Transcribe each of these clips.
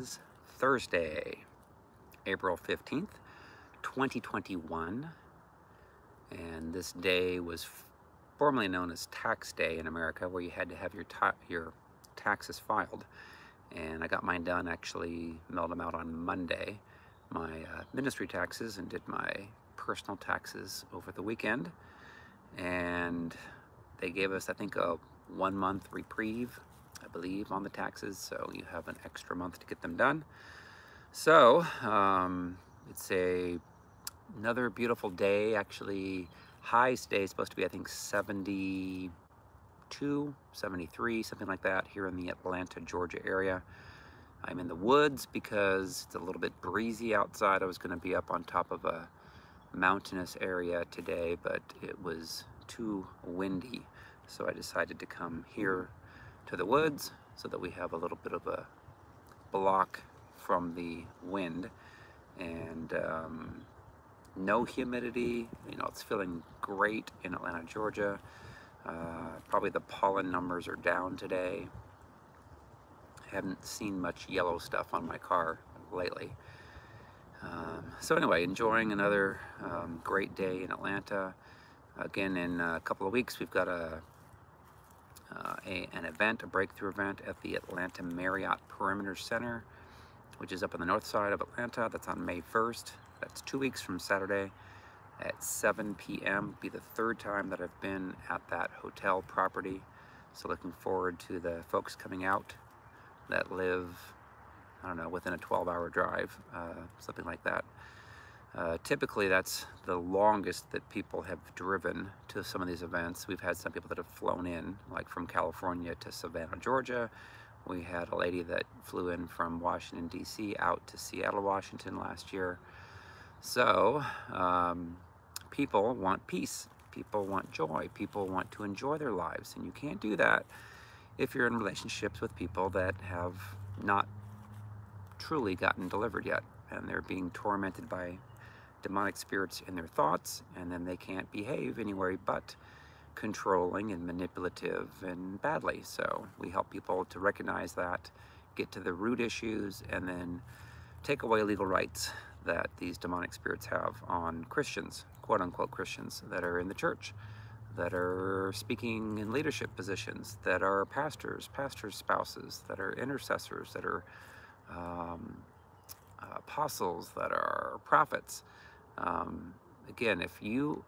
is Thursday, April 15th, 2021, and this day was formerly known as Tax Day in America, where you had to have your taxes filed. And I got mine done, actually mailed them out on Monday, my ministry taxes, and did my personal taxes over the weekend. And they gave us, I think, a 1-month reprieve, I believe, on the taxes, so you have an extra month to get them done. So it's another beautiful day. Actually, high today is supposed to be, I think, 72, 73, something like that, here in the Atlanta, Georgia area. I'm in the woods because it's a little bit breezy outside. I was going to be up on top of a mountainous area today, but it was too windy, so I decided to come here to the woods so that we have a little bit of a block from the wind. And no humidity. You know, it's feeling great in Atlanta, Georgia. Probably the pollen numbers are down today. I haven't seen much yellow stuff on my car lately. So anyway, enjoying another great day in Atlanta. Again, in a couple of weeks, we've got an event, a breakthrough event at the Atlanta Marriott Perimeter Center, which is up on the north side of Atlanta. That's on May 1st. That's 2 weeks from Saturday at 7 p.m. It'll be the third time that I've been at that hotel property. So looking forward to the folks coming out that live, I don't know, within a 12-hour drive, something like that. Typically, that's the longest that people have driven to some of these events. We've had some people that have flown in, like from California to Savannah, Georgia. We had a lady that flew in from Washington, D.C. out to Seattle, Washington last year. So, people want peace. People want joy. People want to enjoy their lives. And you can't do that if you're in relationships with people that have not truly gotten delivered yet. And they're being tormented by demonic spirits in their thoughts, and then they can't behave anywhere but controlling and manipulative and badly. So we help people to recognize that, get to the root issues, and then take away legal rights that these demonic spirits have on Christians, quote-unquote Christians, that are in the church, that are speaking in leadership positions, that are pastors, pastors' spouses, that are intercessors, that are apostles, that are prophets. Again, if you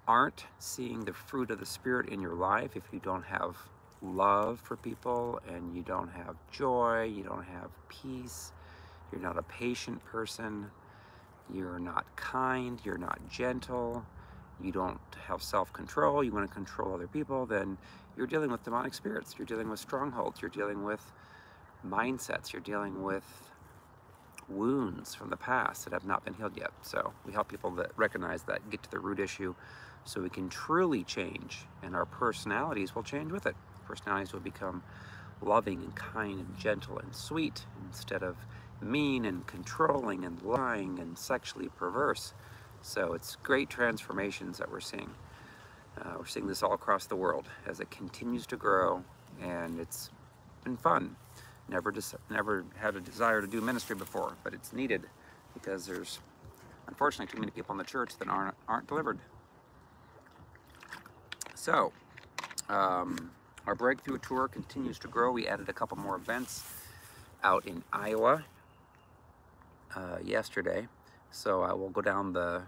aren't seeing the fruit of the Spirit in your life, if you don't have love for people, and you don't have joy, you don't have peace, you're not a patient person, you're not kind, you're not gentle, you don't have self-control, you want to control other people, then you're dealing with demonic spirits, you're dealing with strongholds, you're dealing with mindsets, you're dealing with wounds from the past that have not been healed yet. So we help people that recognize that, get to the root issue, so we can truly change, and our personalities will change with it. Personalities will become loving and kind and gentle and sweet, instead of mean and controlling and lying and sexually perverse. So it's great transformations that we're seeing. We're seeing this all across the world as it continues to grow, and it's been fun. Never had a desire to do ministry before, but it's needed because there's unfortunately too many people in the church that aren't delivered. So our breakthrough tour continues to grow. We added a couple more events out in Iowa yesterday, so I will go down the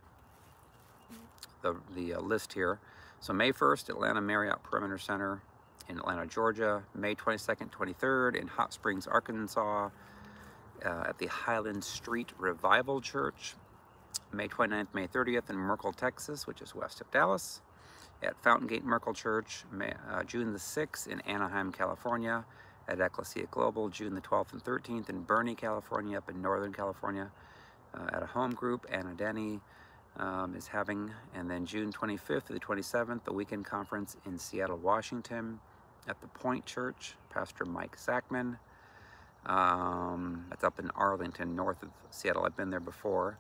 list here. So May 1st, Atlanta Marriott Perimeter Center in Atlanta, Georgia. May 22nd, 23rd in Hot Springs, Arkansas, at the Highland Street Revival Church. May 29th, May 30th in Merkel, Texas, which is west of Dallas, at Fountain Gate Merkel Church. June the 6th in Anaheim, California, at Ecclesia Global. June the 12th and 13th in Bernie, California, up in Northern California, at a home group Anna Denny is having. And then June 25th to the 27th, the weekend conference in Seattle, Washington, at the Point Church, Pastor Mike Zachman. That's up in Arlington, north of Seattle. I've been there before.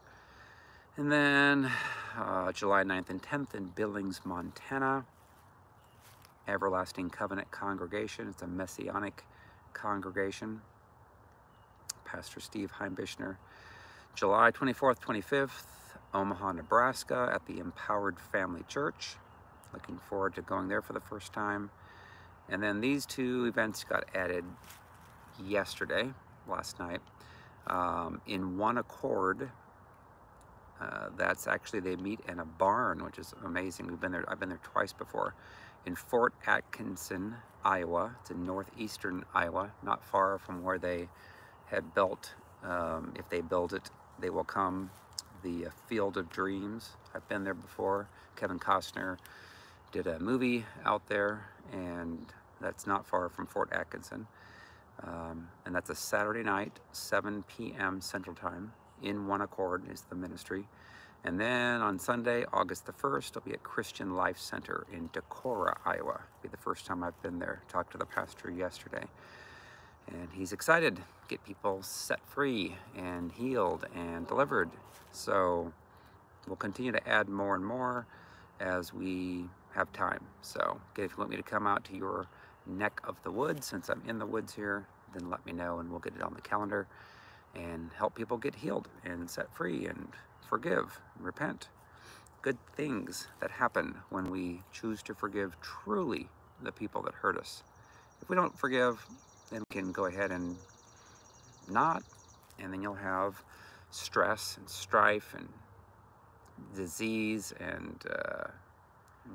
And then July 9th and 10th in Billings, Montana, Everlasting Covenant Congregation. It's a Messianic congregation. Pastor Steve Heimbishner. July 24th, 25th, Omaha, Nebraska at the Empowered Family Church. Looking forward to going there for the first time. And then these two events got added yesterday, last night, in One Accord. That's actually, they meet in a barn, which is amazing. I've been there twice before, in Fort Atkinson, Iowa. It's in northeastern Iowa, not far from where they had built, if they build it, they will come, the Field of Dreams. I've been there before. Kevin Costner did a movie out there, and that's not far from Fort Atkinson. And that's a Saturday night, 7 p.m. Central Time. In One Accord is the ministry. And then on Sunday, August the 1st, I'll be at Christian Life Center in Decorah, Iowa. It'll be the first time I've been there. Talked to the pastor yesterday. And he's excited to get people set free and healed and delivered. So we'll continue to add more and more as we have time. So if you want me to come out to your neck of the woods, since I'm in the woods here, then let me know and we'll get it on the calendar and help people get healed and set free and forgive and repent. Good things that happen when we choose to forgive truly the people that hurt us. If we don't forgive, then we can go ahead and not, and then you'll have stress and strife and disease and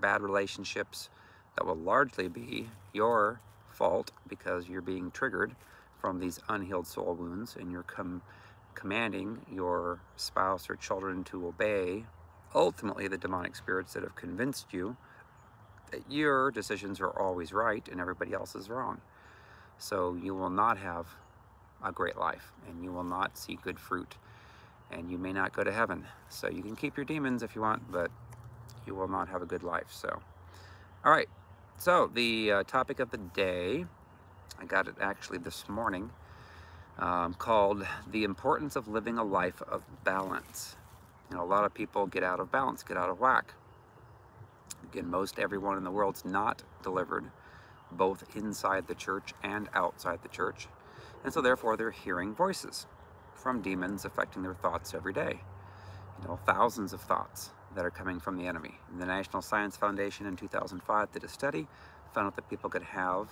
bad relationships that will largely be your fault because you're being triggered from these unhealed soul wounds, and you're commanding your spouse or children to obey ultimately the demonic spirits that have convinced you that your decisions are always right and everybody else is wrong. So you will not have a great life, and you will not see good fruit, and you may not go to heaven. So you can keep your demons if you want, but you will not have a good life. So, all right. So the topic of the day, I got it actually this morning, called The Importance of Living a Life of Balance. You know, a lot of people get out of balance, get out of whack. Again, most everyone in the world's not delivered, both inside the church and outside the church. And so therefore they're hearing voices from demons affecting their thoughts every day. You know, thousands of thoughts that are coming from the enemy. And the National Science Foundation in 2005 did a study, found out that people could have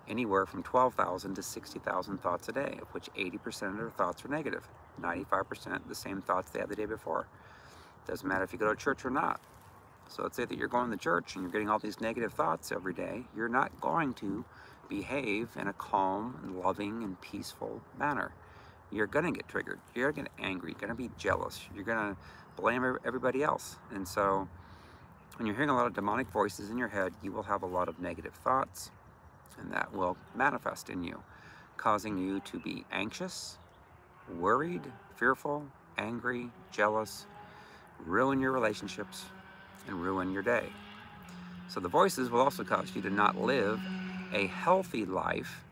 anywhere from 12,000 to 60,000 thoughts a day, of which 80% of their thoughts are negative, 95% the same thoughts they had the day before. Doesn't matter if you go to church or not. So let's say that you're going to church and you're getting all these negative thoughts every day. You're not going to behave in a calm and loving and peaceful manner. You're going to get triggered. You're going to get angry. You're going to be jealous. You're going to blame everybody else. And so when you're hearing a lot of demonic voices in your head, you will have a lot of negative thoughts, and that will manifest in you, causing you to be anxious, worried, fearful, angry, jealous, ruin your relationships, and ruin your day. So the voices will also cause you to not live a healthy life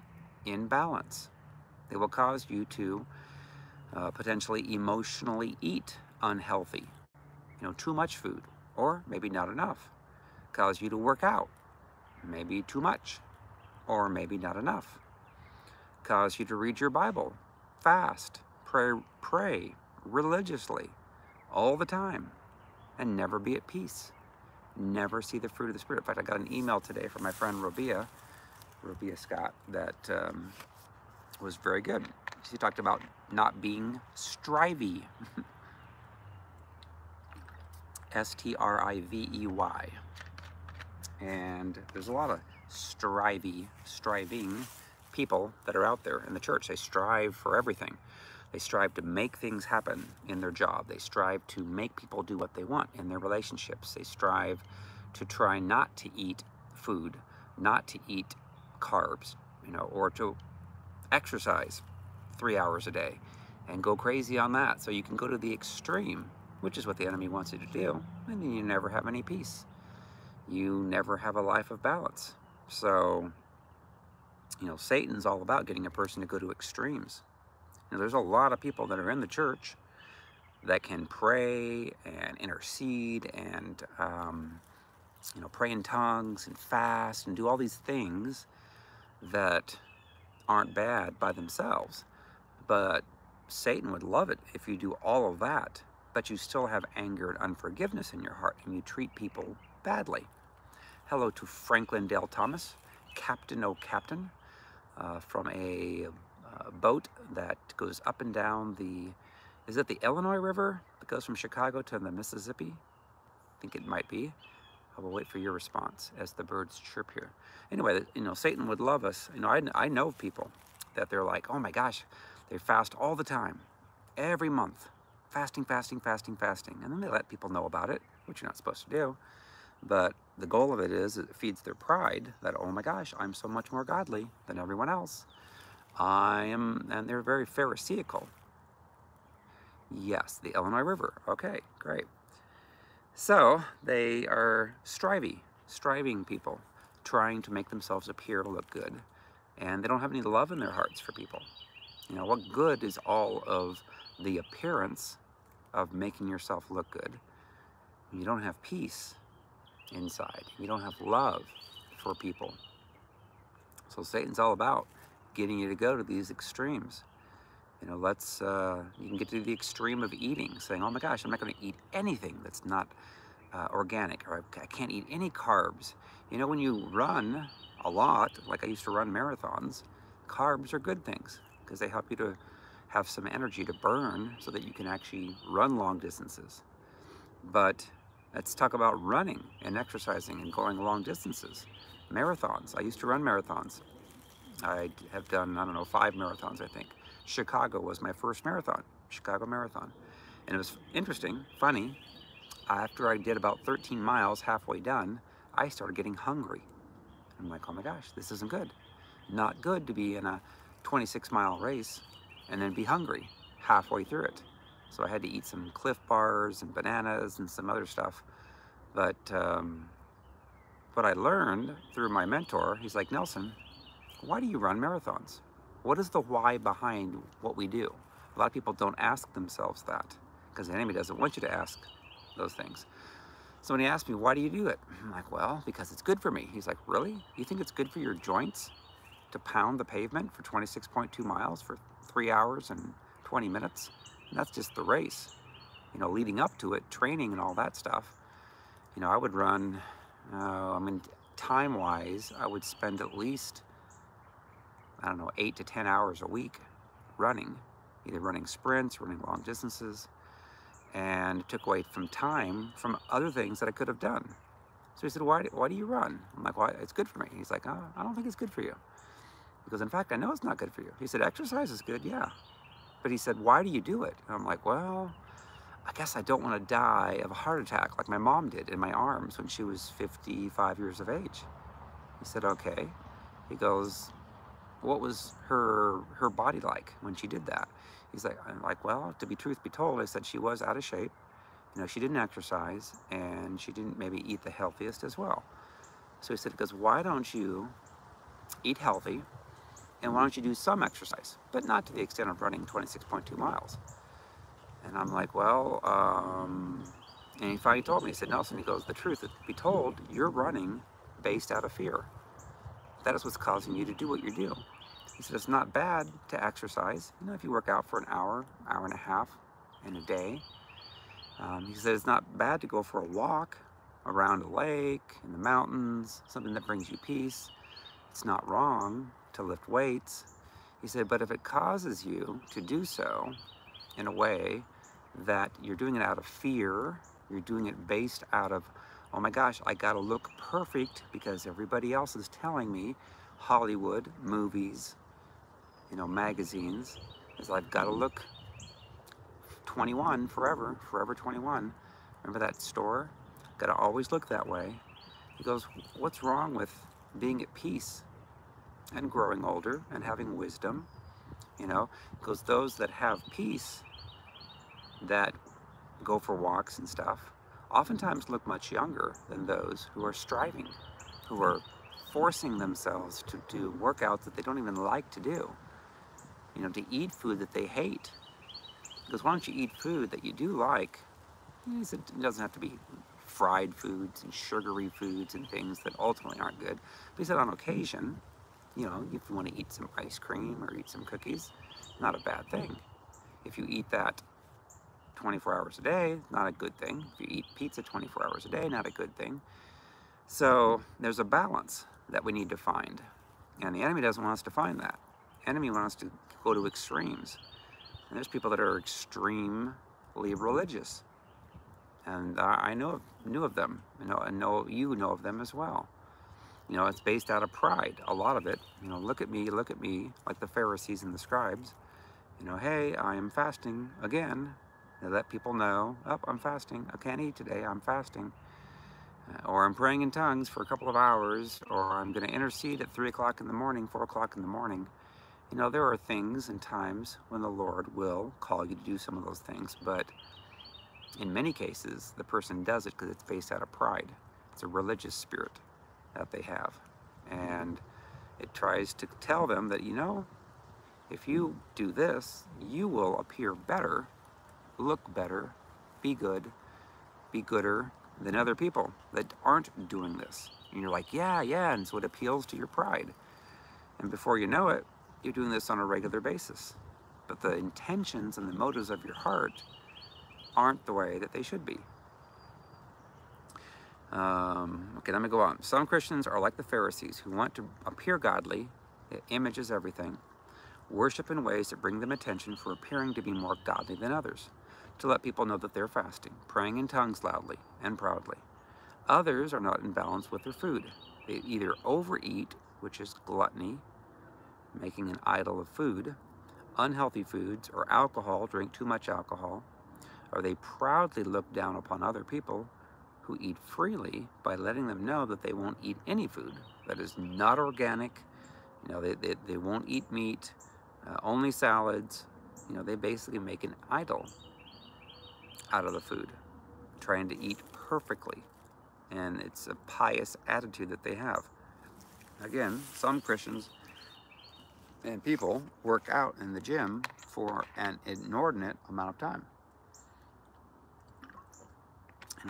in balance. They will cause you to potentially emotionally eat unhealthy, you know, too much food, or maybe not enough. Cause you to work out, maybe too much, or maybe not enough. Cause you to read your Bible, fast, pray religiously all the time, and never be at peace. Never see the fruit of the Spirit. In fact, I got an email today from my friend Robia Scott, that was very good. She talked about not being strivey. S-T-R-I-V-E-Y. And there's a lot of striving people that are out there in the church. They strive for everything. They strive to make things happen in their job. They strive to make people do what they want in their relationships. They strive to try not to eat food, not to eat carbs, you know, or to exercise 3 hours a day and go crazy on that. So you can go to the extreme, which is what the enemy wants you to do, and then you never have any peace. You never have a life of balance. So, you know, Satan's all about getting a person to go to extremes. You know, there's a lot of people that are in the church that can pray and intercede and, you know, pray in tongues and fast and do all these things that aren't bad by themselves. But Satan would love it if you do all of that, but you still have anger and unforgiveness in your heart and you treat people badly. Hello to Franklin Dale Thomas, Captain Captain, from a boat that goes up and down is it the Illinois River that goes from Chicago to the Mississippi? I think it might be. I will wait for your response as the birds chirp here. Anyway, Satan would love us. I know of people that they're like, oh my gosh, they fast all the time, every month, fasting, fasting, fasting, fasting. And then they let people know about it, which you're not supposed to do. But the goal of it is it feeds their pride that, oh my gosh, I'm so much more godly than everyone else. And they're very pharisaical. Yes, the Illinois River. Okay, great. So they are striving people, trying to make themselves appear to look good. And they don't have any love in their hearts for people. What good is all of the appearance of making yourself look good? You don't have peace inside. You don't have love for people. So Satan's all about getting you to go to these extremes. You can get to the extreme of eating, saying, oh my gosh, I'm not going to eat anything that's not organic, or I can't eat any carbs. When you run a lot, like I used to run marathons, carbs are good things because they help you to have some energy to burn so that you can actually run long distances. But let's talk about running and exercising and going long distances. Marathons. I used to run marathons. I have done, 5 marathons, I think. Chicago was my first marathon, Chicago Marathon. And it was interesting, funny. After I did about 13 miles, halfway done, I started getting hungry. I'm like, oh my gosh, this isn't good. Not good to be in a 26-mile race and then be hungry halfway through it. So I had to eat some Cliff Bars and bananas and some other stuff. But what I learned through my mentor, he's like, Nelson, why do you run marathons? What is the why behind what we do? A lot of people don't ask themselves that because the enemy doesn't want you to ask those things. So when he asked me, why do you do it? I'm like, well, because it's good for me. He's like, really? You think it's good for your joints to pound the pavement for 26.2 miles for 3 hours and 20 minutes? And that's just the race. Leading up to it, training and all that stuff. I would run, time-wise, I would spend at least, 8 to 10 hours a week running, either running sprints, running long distances, and it took away from time from other things that I could have done. So he said, why do you run? I'm like, well, it's good for me. He's like, oh, I don't think it's good for you. He goes, in fact, I know it's not good for you. He said, exercise is good, yeah. But he said, why do you do it? And I'm like, well, I guess I don't want to die of a heart attack like my mom did in my arms when she was 55 years of age. He said, okay. He goes, what was her body like when she did that? He's like, I'm like, well, to be truth be told, I said she was out of shape. She didn't exercise and she didn't maybe eat the healthiest as well. So he said, because why don't you eat healthy and why don't you do some exercise, but not to the extent of running 26.2 miles. And I'm like, well, and he finally told me, he said, Nelson, he goes, the truth be told, you're running based out of fear. That is what's causing you to do what you do. He said, it's not bad to exercise. If you work out for an hour, hour and a half in a day. He said, it's not bad to go for a walk around a lake, in the mountains, something that brings you peace. It's not wrong to lift weights. He said, but if it causes you to do so in a way that you're doing it out of fear, you're doing it based out of, oh my gosh, I gotta look perfect because everybody else is telling me, Hollywood, movies, magazines, is I've got to look 21 forever 21. Remember that store? Got to always look that way. He goes, what's wrong with being at peace and growing older and having wisdom? Because those that have peace, that go for walks and stuff, oftentimes look much younger than those who are striving, who are forcing themselves to do workouts that they don't even like to do. To eat food that they hate. Because why don't you eat food that you do like? He said it doesn't have to be fried foods and sugary foods and things that ultimately aren't good. But he said on occasion, if you want to eat some ice cream or eat some cookies, not a bad thing. If you eat that 24 hours a day, not a good thing. If you eat pizza 24 hours a day, not a good thing. So there's a balance that we need to find. And the enemy doesn't want us to find that. The enemy wants us to go to extremes. And there's people that are extremely religious. And I knew of them. I know you know of them as well. It's based out of pride. A lot of it, look at me, like the Pharisees and the scribes. Hey, I am fasting again. They let people know, oh, I'm fasting. I can't eat today, I'm fasting. Or I'm praying in tongues for a couple of hours, or I'm going to intercede at 3 o'clock in the morning, 4 o'clock in the morning. There are things and times when the Lord will call you to do some of those things, but in many cases, the person does it because it's based out of pride. It's a religious spirit that they have. And it tries to tell them that, if you do this, you will appear better, look better, be good, be gooder than other people that aren't doing this. And you're like, yeah, and so it appeals to your pride. And before you know it, you're doing this on a regular basis. But the intentions and the motives of your heart aren't the way that they should be. Okay, let me go on. Some Christians are like the Pharisees who want to appear godly, image is everything, worship in ways that bring them attention for appearing to be more godly than others, to let people know that they're fasting, praying in tongues loudly and proudly. Others are not in balance with their food. They either overeat, which is gluttony, making an idol of food, unhealthy foods, or alcohol, drink too much alcohol, or they proudly look down upon other people who eat freely by letting them know that they won't eat any food that is not organic. They won't eat meat, only salads. They basically make an idol out of the food, trying to eat perfectly. And it's a pious attitude that they have. Again, some Christians and people work out in the gym for an inordinate amount of time.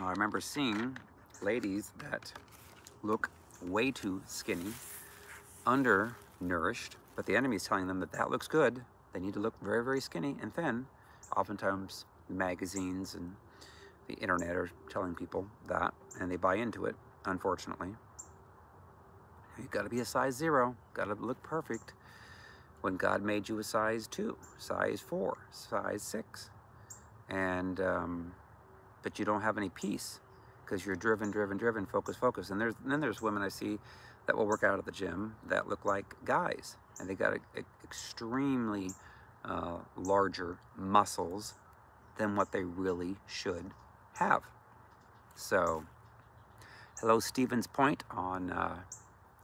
I remember seeing ladies that look way too skinny, undernourished, but the enemy is telling them that that looks good. They need to look very, very skinny and thin. Oftentimes, magazines and the internet are telling people that, and they buy into it, unfortunately. You've got to be a size 0, got to look perfect, when God made you a size 2, size 4, size 6. And but you don't have any peace because you're driven, focus. And then there's women I see that will work out at the gym that look like guys, and they got extremely larger muscles than what they really should have. So, hello Stevens Point on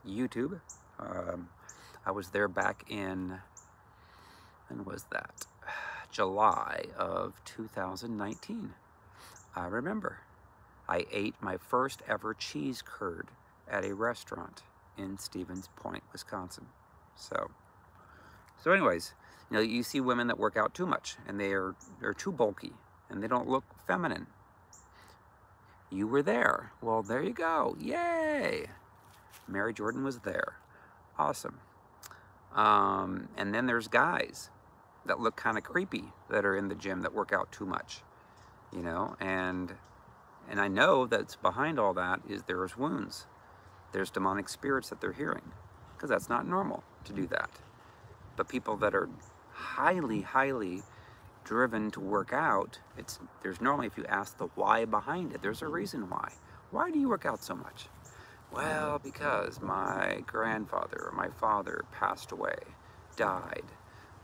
YouTube. I was there back in, when was that? July of 2019. I remember. I ate my first ever cheese curd at a restaurant in Stevens Point, Wisconsin. So anyways, you see women that work out too much and they're too bulky and they don't look feminine. You were there. Well, there you go. Yay! Mary Jordan was there. Awesome. And then there's guys that look kind of creepy that are in the gym that work out too much. And I know that's behind all that is there's wounds. There's demonic spirits that they're hearing, because that's not normal to do that. But people that are highly, highly driven to work out, there's normally, if you ask the why behind it, there's a reason why. Why do you work out so much? Well, because my grandfather or my father passed away, died,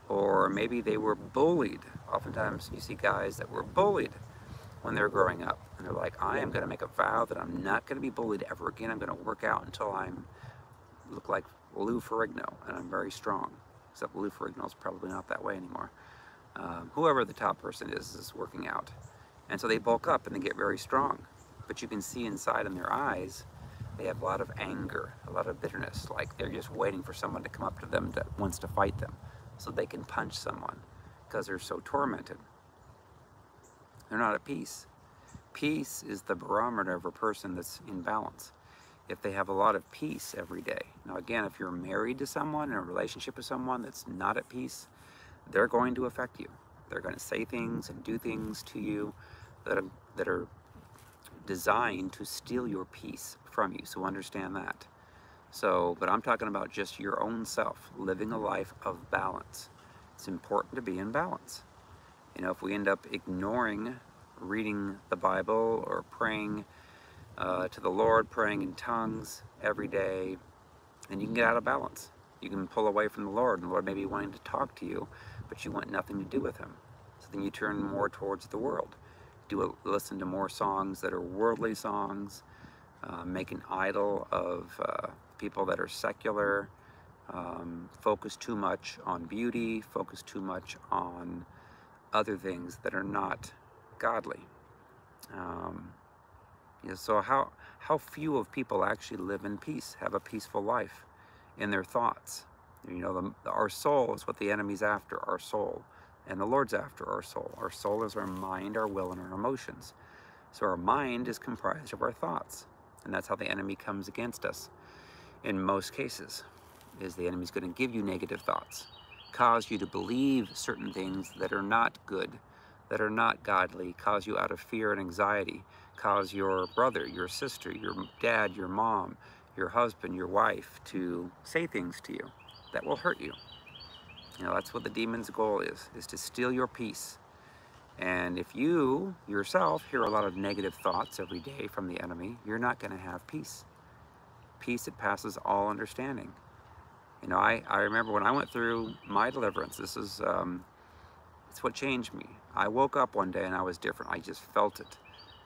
or maybe they were bullied. Oftentimes you see guys that were bullied when they're growing up, and they're like, I am going to make a vow that I'm not going to be bullied ever again. I'm going to work out until I look like Lou Ferrigno, and I'm very strong. Except Lou Ferrigno's probably not that way anymore. Whoever the top person is working out. And so they bulk up and they get very strong. But you can see inside in their eyes, they have a lot of anger, a lot of bitterness, like they're just waiting for someone to come up to them that wants to fight them so they can punch someone because they're so tormented. They're not at peace. Peace is the barometer of a person that's in balance. If they have a lot of peace every day. Now again, if you're married to someone, in a relationship with someone that's not at peace, they're going to affect you. They're going to say things and do things to you that are designed to steal your peace from you. So understand that. So, but I'm talking about just your own self, living a life of balance. It's important to be in balance. You know, if we end up ignoring reading the Bible or praying to the Lord, praying in tongues every day, then you can get out of balance. You can pull away from the Lord, and the Lord may be wanting to talk to you, but you want nothing to do with Him. So then you turn more towards the world. Listen to more songs that are worldly songs, make an idol of people that are secular, focus too much on beauty, focus too much on other things that are not godly. So how few of people actually live in peace, have a peaceful life in their thoughts? You know, our soul is what the enemy's after, our soul. And the Lord's after our soul. Our soul is our mind, our will, and our emotions. So our mind is comprised of our thoughts. And that's how the enemy comes against us. In most cases, is the enemy's going to give you negative thoughts, cause you to believe certain things that are not good, that are not godly, cause you out of fear and anxiety, cause your brother, your sister, your dad, your mom, your husband, your wife to say things to you that will hurt you. You know, that's what the demon's goal is to steal your peace. And if you yourself hear a lot of negative thoughts every day from the enemy, you're not going to have peace. Peace that passes all understanding. You know, I remember when I went through my deliverance, this is, it's what changed me. I woke up one day and I was different. I just felt it.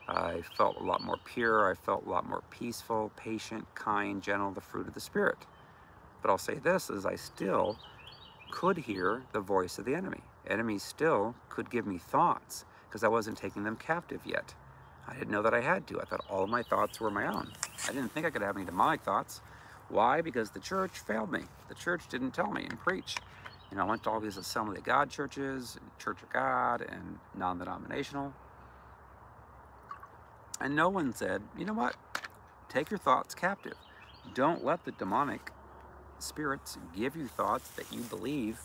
I felt a lot more pure. I felt a lot more peaceful, patient, kind, gentle, the fruit of the Spirit. But I'll say this, is I still could hear the voice of the enemy. Enemies still could give me thoughts because I wasn't taking them captive yet. I didn't know that I had to. I thought all of my thoughts were my own. I didn't think I could have any demonic thoughts. Why? Because the church failed me. The church didn't tell me and preach. You know, I went to all these Assembly of God churches, Church of God, and non-denominational. And no one said, you know what? Take your thoughts captive. Don't let the demonic spirits give you thoughts that you believe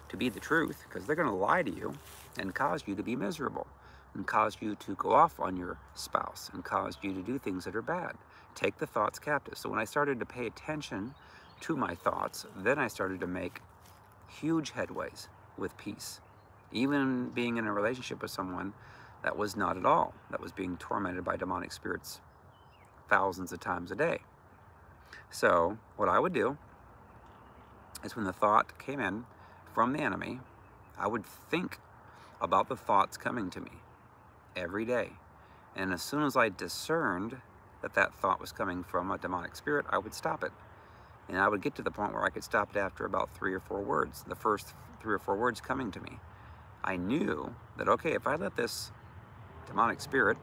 to be the truth, because they're going to lie to you and cause you to be miserable and cause you to go off on your spouse and cause you to do things that are bad. Take the thoughts captive. So when I started to pay attention to my thoughts, then I started to make huge headways with peace. Even being in a relationship with someone that was not at all, that was being tormented by demonic spirits thousands of times a day. So what I would do is when the thought came in from the enemy, I would think about the thoughts coming to me every day. And as soon as I discerned that that thought was coming from a demonic spirit, I would stop it. And I would get to the point where I could stop it after about 3 or 4 words. The first 3 or 4 words coming to me, I knew that, okay, if I let this demonic spirit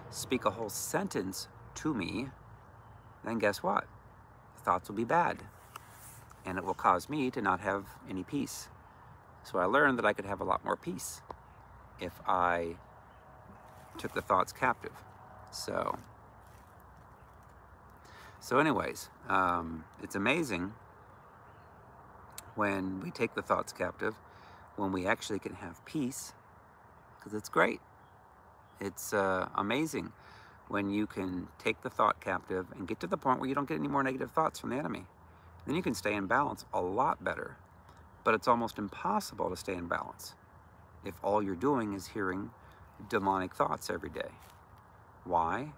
speak a whole sentence to me, then guess what? The thoughts will be bad. And it will cause me to not have any peace. So I learned that I could have a lot more peace if I took the thoughts captive. So anyways, it's amazing when we take the thoughts captive, when we actually can have peace, because it's great. It's amazing when you can take the thought captive and get to the point where you don't get any more negative thoughts from the enemy. Then you can stay in balance a lot better. But it's almost impossible to stay in balance if all you're doing is hearing demonic thoughts every day. Why?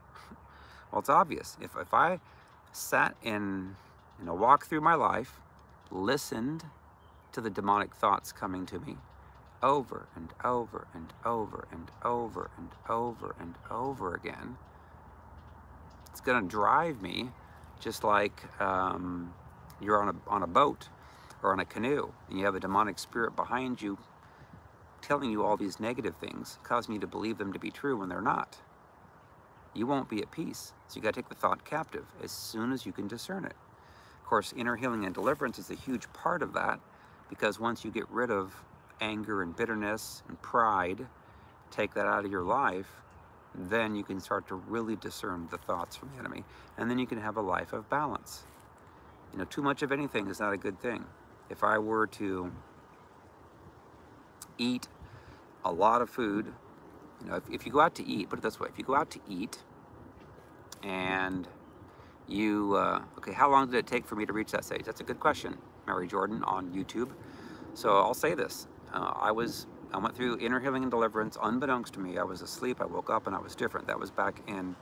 Well, it's obvious. If I sat in a walk through my life, listened to the demonic thoughts coming to me over and over and over and over and over and over again, it's going to drive me just like you're on a boat or on a canoe, and you have a demonic spirit behind you telling you all these negative things, causing you to believe them to be true when they're not. You won't be at peace. So you got to take the thought captive as soon as you can discern it. Of course, inner healing and deliverance is a huge part of that, because once you get rid of anger and bitterness and pride, take that out of your life, then you can start to really discern the thoughts from the enemy, and then you can have a life of balance. You know, too much of anything is not a good thing. If I were to eat a lot of food. You know, if you go out to eat, put it this way, if you go out to eat and you, okay, how long did it take for me to reach that stage? That's a good question, Mary Jordan on YouTube. So I'll say this, I went through inner healing and deliverance unbeknownst to me. I was asleep, I woke up and I was different. That was back in,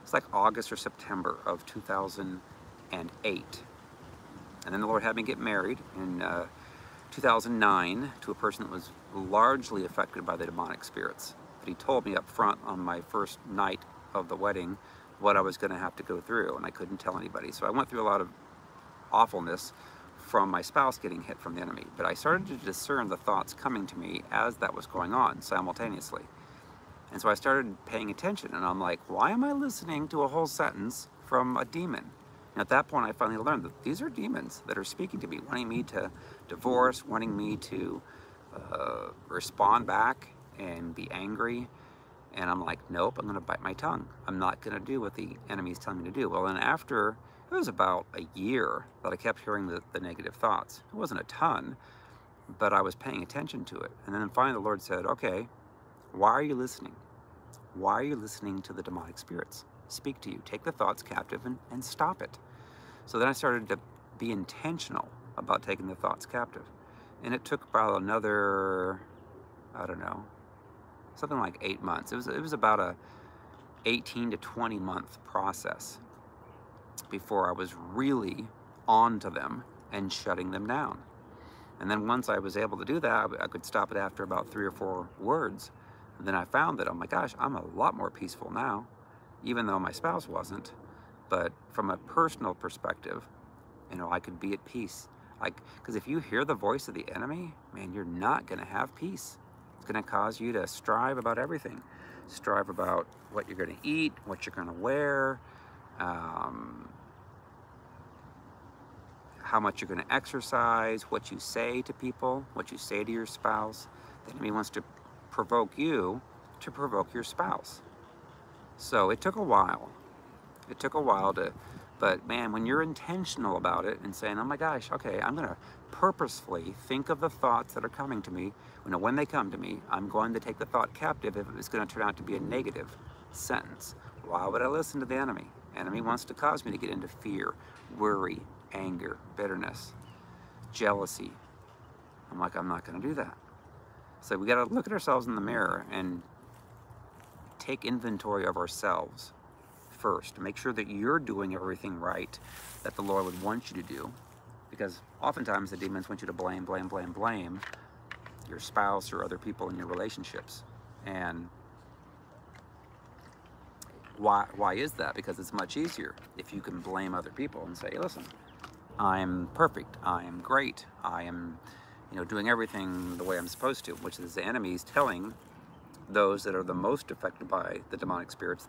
it's like August or September of 2008. And then the Lord had me get married in 2009 to a person that was largely affected by the demonic spirits. But he told me up front on my first night of the wedding what I was going to have to go through, and I couldn't tell anybody. So I went through a lot of awfulness from my spouse getting hit from the enemy. But I started to discern the thoughts coming to me as that was going on simultaneously. And so I started paying attention, and I'm like, why am I listening to a whole sentence from a demon? And at that point, I finally learned that these are demons that are speaking to me, wanting me to divorce, wanting me to respond back and be angry. And I'm like, nope, I'm going to bite my tongue. I'm not going to do what the enemy's telling me to do. Well, then after, it was about a year that I kept hearing the negative thoughts. It wasn't a ton, but I was paying attention to it. And then finally the Lord said, okay, why are you listening? Why are you listening to the demonic spirits speak to you? Take the thoughts captive and stop it. So then I started to be intentional about taking the thoughts captive. And it took about another, I don't know, something like 8 months. It was about a 18 to 20 month process before I was really onto them and shutting them down. And then once I was able to do that, I could stop it after about 3 or 4 words. And then I found that, oh my gosh, I'm a lot more peaceful now, even though my spouse wasn't. But from a personal perspective, you know, I could be at peace. Because if you hear the voice of the enemy, man, you're not going to have peace. It's going to cause you to strive about everything. Strive about what you're going to eat, what you're going to wear, how much you're going to exercise, what you say to people, what you say to your spouse. The enemy wants to provoke you to provoke your spouse. So it took a while. It took a while but man, when you're intentional about it and saying, oh my gosh, okay, I'm going to purposefully think of the thoughts that are coming to me. You know, when they come to me, I'm going to take the thought captive if it's going to turn out to be a negative sentence. Why would I listen to the enemy? Enemy wants to cause me to get into fear, worry, anger, bitterness, jealousy. I'm like, I'm not going to do that. So we got to look at ourselves in the mirror and take inventory of ourselves first. Make sure that you're doing everything right that the Lord would want you to do. Because oftentimes the demons want you to blame your spouse or other people in your relationships. And why is that? Because it's much easier if you can blame other people and say, listen, I'm perfect, I am great, I am, you know, doing everything the way I'm supposed to, which is the enemy's telling those that are the most affected by the demonic spirits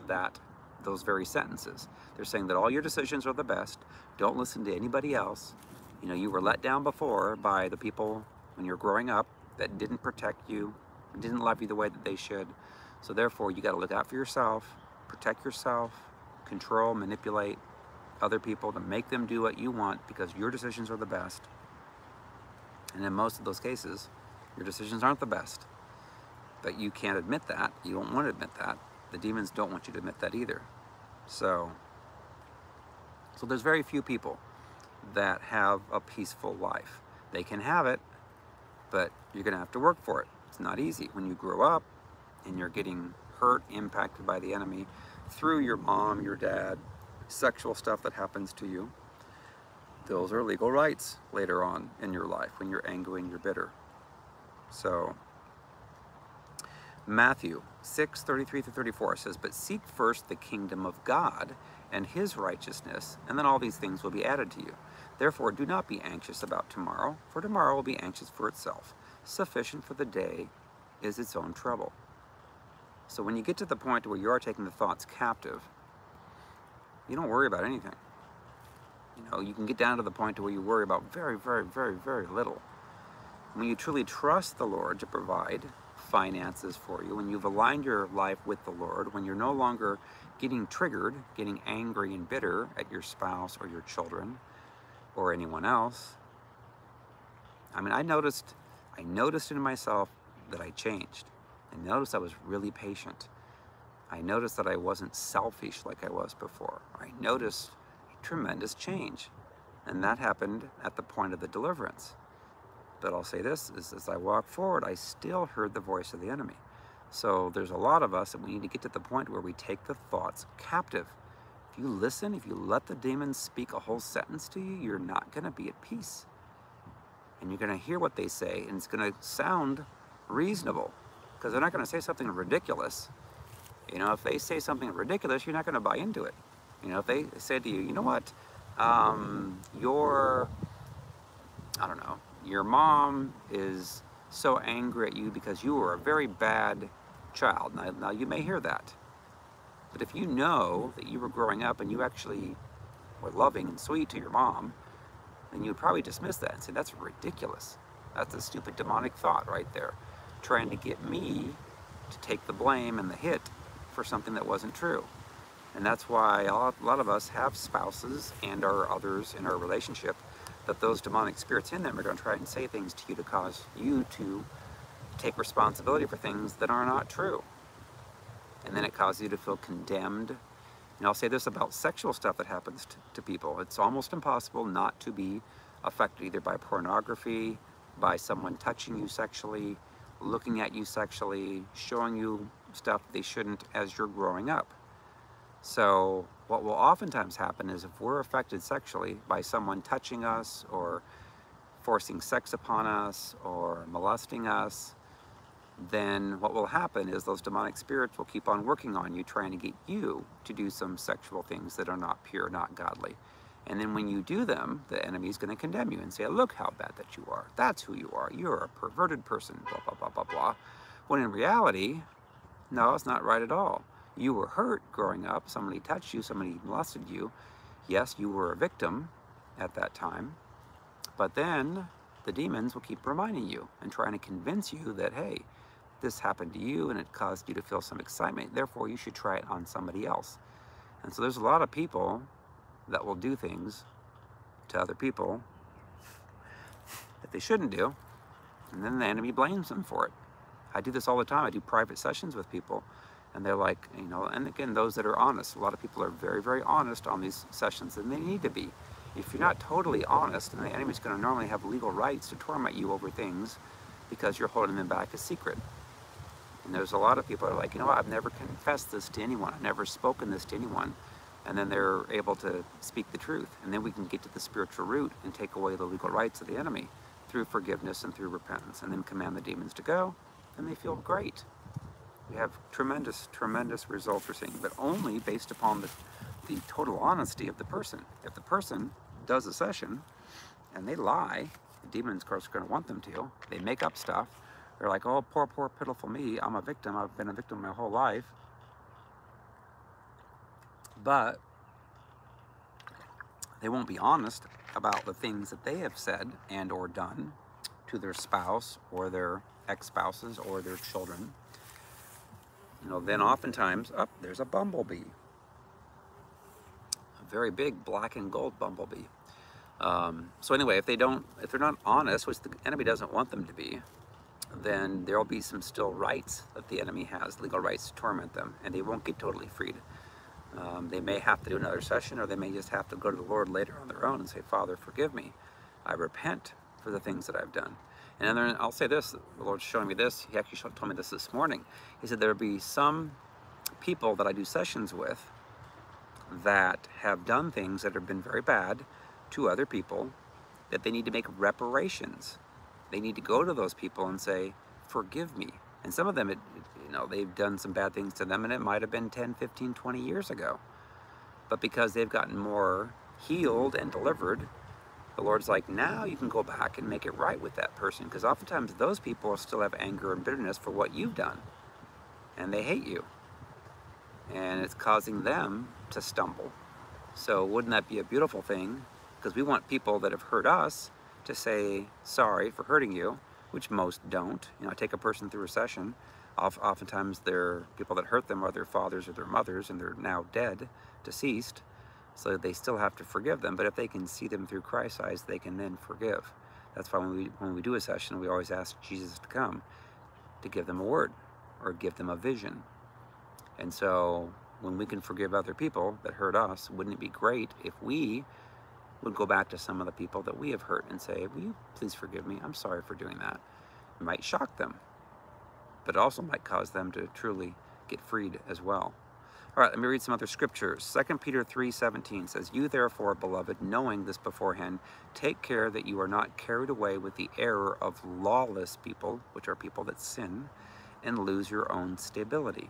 those very sentences. They're saying that all your decisions are the best. Don't listen to anybody else. You know, you were let down before by the people when you're growing up that didn't protect you, didn't love you the way that they should. So therefore, you got to look out for yourself, protect yourself, control, manipulate other people to make them do what you want because your decisions are the best. And in most of those cases, your decisions aren't the best. But you can't admit that. You don't want to admit that. The demons don't want you to admit that either. So there's very few people that have a peaceful life. They can have it, but you're going to have to work for it. It's not easy. When you grow up and you're getting hurt, impacted by the enemy through your mom, your dad, sexual stuff that happens to you, those are legal rights later on in your life when you're angry and you're bitter. So Matthew 6:33-34 says, but seek first the kingdom of God and his righteousness, and then all these things will be added to you. Therefore, do not be anxious about tomorrow, for tomorrow will be anxious for itself. Sufficient for the day is its own trouble. So when you get to the point where you are taking the thoughts captive, you don't worry about anything. You know, you can get down to the point where you worry about very, very, very, very little. When you truly trust the Lord to provide finances for you, when you've aligned your life with the Lord, when you're no longer getting triggered, getting angry and bitter at your spouse or your children or anyone else. I mean, I noticed in myself that I changed. I noticed I was really patient. I noticed that I wasn't selfish like I was before. I noticed a tremendous change. And that happened at the point of the deliverance. But I'll say this, is as I walk forward, I still heard the voice of the enemy. So there's a lot of us that we need to get to the point where we take the thoughts captive. If you listen, if you let the demons speak a whole sentence to you, you're not going to be at peace. And you're going to hear what they say, and it's going to sound reasonable, because they're not going to say something ridiculous. You know, if they say something ridiculous, you're not going to buy into it. You know, if they say to you, you know what, your mom is so angry at you because you were a very bad child. Now you may hear that. But if you know that you were growing up and you actually were loving and sweet to your mom, then you would probably dismiss that and say, that's ridiculous. That's a stupid demonic thought right there, trying to get me to take the blame and the hit for something that wasn't true. And that's why a lot of us have spouses and our others in our relationship, that those demonic spirits in them are going to try and say things to you to cause you to take responsibility for things that are not true. And then it causes you to feel condemned. And I'll say this about sexual stuff that happens to people. It's almost impossible not to be affected either by pornography, by someone touching you sexually, looking at you sexually, showing you stuff they shouldn't as you're growing up. So what will oftentimes happen is if we're affected sexually by someone touching us or forcing sex upon us or molesting us, then what will happen is those demonic spirits will keep on working on you, trying to get you to do some sexual things that are not pure, not godly. And then when you do them, the enemy is going to condemn you and say, look how bad that you are. That's who you are. You're a perverted person, blah, blah, blah, blah, blah. When in reality, no, it's not right at all. You were hurt growing up. Somebody touched you. Somebody molested you. Yes, you were a victim at that time. But then the demons will keep reminding you and trying to convince you that, hey, this happened to you and it caused you to feel some excitement. Therefore, you should try it on somebody else. And so there's a lot of people that will do things to other people that they shouldn't do. And then the enemy blames them for it. I do this all the time. I do private sessions with people. And they're like, you know, and again, those that are honest. A lot of people are very, very honest on these sessions, and they need to be. If you're not totally honest, then the enemy's going to normally have legal rights to torment you over things because you're holding them back a secret. And there's a lot of people that are like, you know what, I've never confessed this to anyone. I've never spoken this to anyone. And then they're able to speak the truth. And then we can get to the spiritual root and take away the legal rights of the enemy through forgiveness and through repentance, and then command the demons to go, and they feel great. We have tremendous, tremendous results we're seeing, but only based upon the total honesty of the person. If the person does a session and they lie, the demons, of course, are going to want them to. They make up stuff. They're like, oh, poor, poor, pitiful me. I'm a victim. I've been a victim my whole life. But they won't be honest about the things that they have said and or done to their spouse or their ex-spouses or their children. You know, then oftentimes, there's a bumblebee. A very big black and gold bumblebee. So anyway, if they're not honest, which the enemy doesn't want them to be, then there'll be some still rights that the enemy has, legal rights to torment them, and they won't get totally freed. They may have to do another session, or they may just have to go to the Lord later on their own and say, Father, forgive me. I repent for the things that I've done. And then I'll say this, the Lord's showing me this. He actually told me this morning. He said there'll be some people that I do sessions with that have done things that have been very bad to other people, that they need to make reparations. They need to go to those people and say, forgive me. And some of them, they've done some bad things to them, and it might have been 10, 15, 20 years ago. But because they've gotten more healed and delivered, the Lord's like, now you can go back and make it right with that person, because oftentimes those people still have anger and bitterness for what you've done, and they hate you, and it's causing them to stumble. So wouldn't that be a beautiful thing? Because we want people that have hurt us to say sorry for hurting you, which most don't. You know, I take a person through a session. Oftentimes they're people that hurt them are their fathers or their mothers, and they're now dead, deceased. So they still have to forgive them, but if they can see them through Christ's eyes, they can then forgive. That's why when we do a session, we always ask Jesus to come to give them a word or give them a vision. And so when we can forgive other people that hurt us, wouldn't it be great if we would go back to some of the people that we have hurt and say, will you please forgive me? I'm sorry for doing that. It might shock them, but it also might cause them to truly get freed as well. All right, let me read some other scriptures. 2 Peter 3:17 says, you therefore, beloved, knowing this beforehand, take care that you are not carried away with the error of lawless people, which are people that sin, and lose your own stability.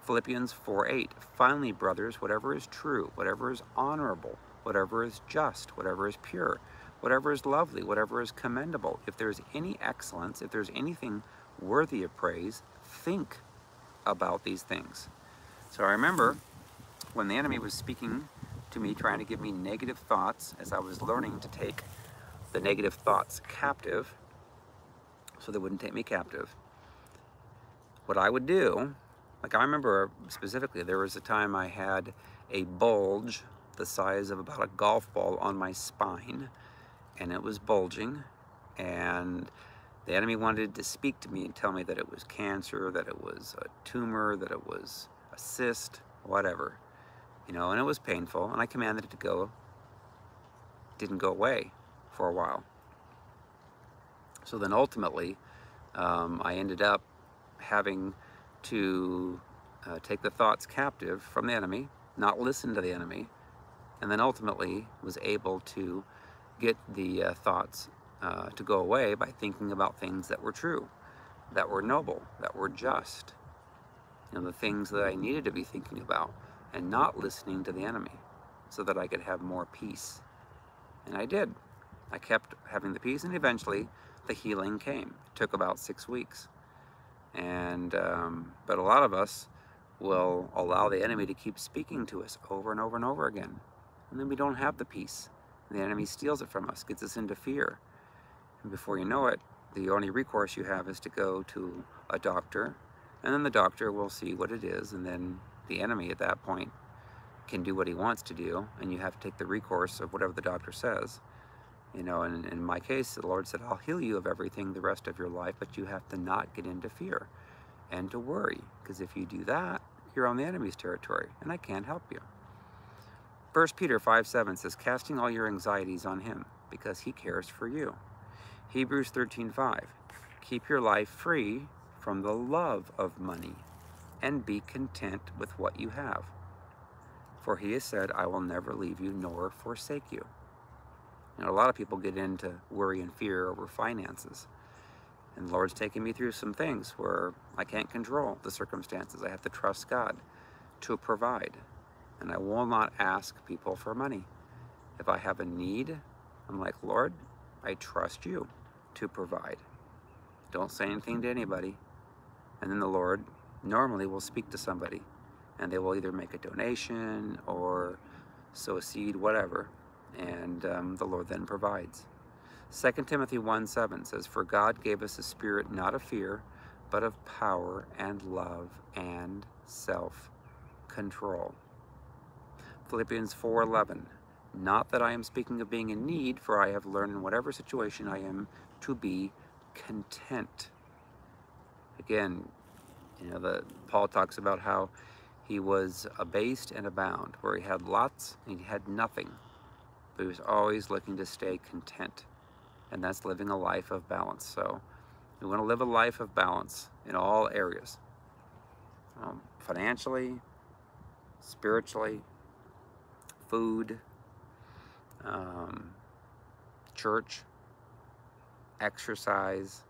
Philippians 4:8, finally, brothers, whatever is true, whatever is honorable, whatever is just, whatever is pure, whatever is lovely, whatever is commendable, if there's any excellence, if there's anything worthy of praise, think about these things. So I remember when the enemy was speaking to me, trying to give me negative thoughts, as I was learning to take the negative thoughts captive, so they wouldn't take me captive. What I would do, like I remember specifically, there was a time I had a bulge the size of about a golf ball on my spine, and it was bulging, and the enemy wanted to speak to me and tell me that it was cancer, that it was a tumor, that it was a cyst, whatever, you know, and it was painful, and I commanded it to go. It didn't go away for a while. So then ultimately, I ended up having to take the thoughts captive from the enemy, not listen to the enemy, and then ultimately was able to get the thoughts to go away by thinking about things that were true, that were noble, that were just. You know, the things that I needed to be thinking about, and not listening to the enemy, so that I could have more peace. And I did. I kept having the peace, and eventually the healing came. It took about 6 weeks. And but a lot of us will allow the enemy to keep speaking to us over and over and over again, and then we don't have the peace. And the enemy steals it from us, gets us into fear, and before you know it, the only recourse you have is to go to a doctor, and then the doctor will see what it is, and then the enemy at that point can do what he wants to do, and you have to take the recourse of whatever the doctor says. You know, and in my case, the Lord said, I'll heal you of everything the rest of your life, but you have to not get into fear and to worry, because if you do that, you're on the enemy's territory, and I can't help you. 1 Peter 5:7 says, casting all your anxieties on him, because he cares for you. Hebrews 13:5, keep your life free from the love of money, and be content with what you have. For he has said, I will never leave you nor forsake you. You know, a lot of people get into worry and fear over finances. And the Lord's taking me through some things where I can't control the circumstances. I have to trust God to provide. And I will not ask people for money. If I have a need, I'm like, Lord, I trust you to provide. Don't say anything to anybody. And then the Lord normally will speak to somebody, and they will either make a donation or sow a seed, whatever. And the Lord then provides. 2 Timothy 1:7 says, for God gave us a spirit not of fear, but of power and love and self-control. Philippians 4:11, not that I am speaking of being in need, for I have learned in whatever situation I am to be content. Again, you know, Paul talks about how he was abased and abound, where he had lots and he had nothing, but he was always looking to stay content. And that's living a life of balance. So we want to live a life of balance in all areas, financially, spiritually, food, church, exercise.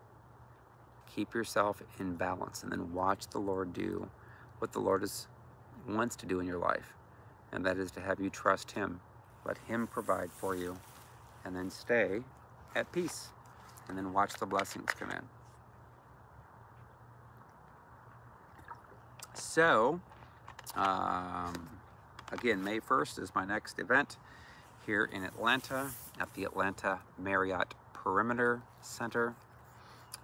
Keep yourself in balance, and then watch the Lord do what the Lord wants to do in your life, and that is to have you trust him. Let him provide for you, and then stay at peace, and then watch the blessings come in. So, again, May 1st is my next event here in Atlanta at the Atlanta Marriott Perimeter Center.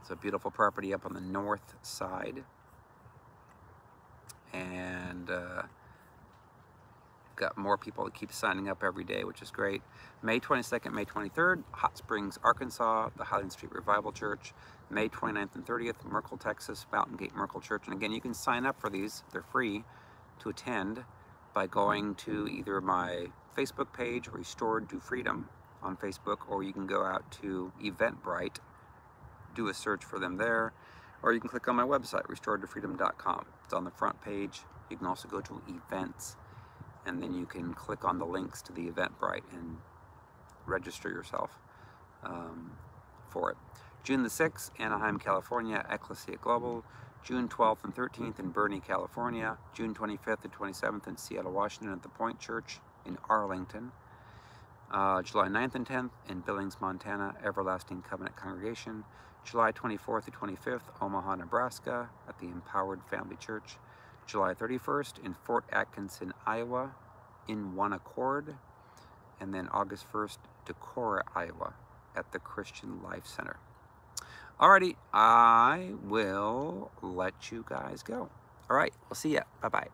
It's a beautiful property up on the north side. And got more people that keep signing up every day, which is great. May 22nd, May 23rd, Hot Springs, Arkansas, the Highland Street Revival Church. May 29th and 30th, Merkel, Texas, Mountain Gate Merkel Church. And again, you can sign up for these. They're free to attend by going to either my Facebook page, Restored to Freedom on Facebook, or you can go out to Eventbrite, do a search for them there, or you can click on my website, restoredtofreedom.com. It's on the front page. You can also go to events, and then you can click on the links to the Eventbrite and register yourself for it. June the 6th, Anaheim, California, Ecclesia Global. June 12th and 13th in Bernie, California. June 25th and 27th in Seattle, Washington at the Point Church in Arlington. July 9th and 10th in Billings, Montana, Everlasting Covenant Congregation. July 24th to 25th, Omaha, Nebraska at the Empowered Family Church. July 31st in Fort Atkinson, Iowa, in One Accord. And then August 1st, Decorah, Iowa at the Christian Life Center. Alrighty, I will let you guys go. All right, we'll see ya. Bye-bye.